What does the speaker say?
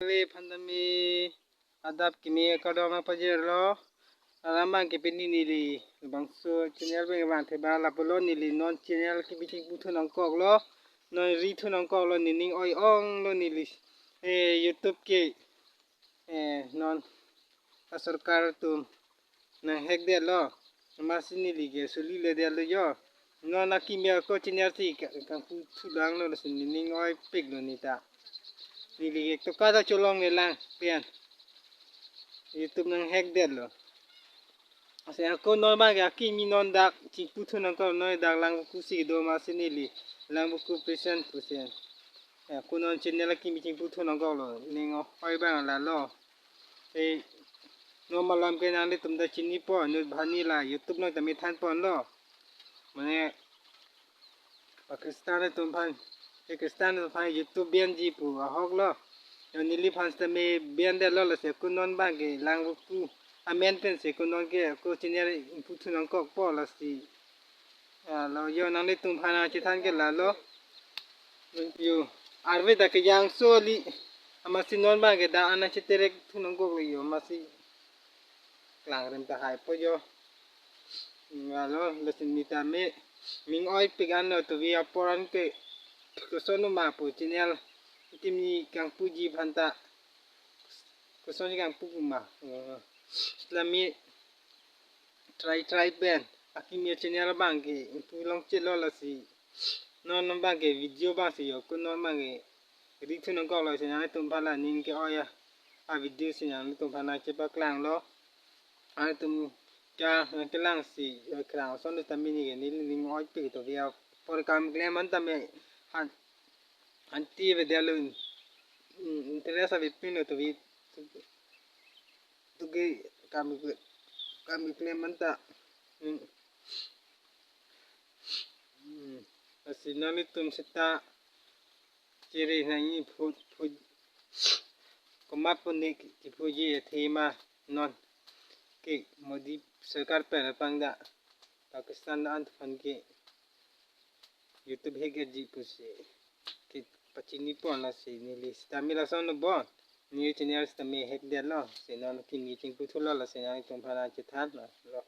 le pandemi adap kimi kadoma pajero alamang ke penini li bangso channel bang bang the ba la polo ni li non channel ki biting putu nang kok lo non ri thu nang kok lo ni ning oi ong lo ni li YouTube ke non sarkar tu na hek de lo masini li ke suli le de lo yo non na kimia ko channel ti kan putu dang lo ni ning oi pik lo ni ta Nili to kada cholong nilang pian YouTube nang hack dead lo. Ase ako normal ga kimi non dak chi putu nang ko no dak lang ku si do ma sinili lang ku present present. Ako non channel kimi chi putu nang ko lo ningo oi bang la lo. E normal lam ke nang le tum da chini po no bhani la YouTube nang tami than pon lo. Mane Pakistan tum phan Pakistan tum YouTube bian ji pu hok lo. Nili phans tami bian de lo la se ku non bang ke lang ku amen pen se ku non ke ko chiner putu nang kok po la si lo yo nang le tum phana chi than ke la lo yo arve da ke yang so li ama si non bang ke da ana chi terek thu nang kok yo ma si klang rem ta hai po yo lo la sin mi ta me ming oi pigan no to vi aporan ke ko sonu ma pu chiner timni kang puji phanta ko sonu kang pu ma Islami try ben akimi channel bang ke tulong chelo la si non bang ke video bang si yo ko non bang ke ri thu nang ko lo se na tum phala ning ke oya a video se na tum phana che ba klang lo a tum ka ke lang si klang son ta mini ke ni ning oi pe to via por kam gle man ta me anti ve de lo interesa vi pino to vi tu ke kami Clementa asinali tum sita ciri nangi kumapuni ki puji thema non ke modi sarkar pe pangda Pakistan da ant fan ke YouTube hege ji pusi ke pachini pon la si ni li stamila son bon ni channel stami hek de lo se non ki meeting pu thulo la se na tum phana che than lo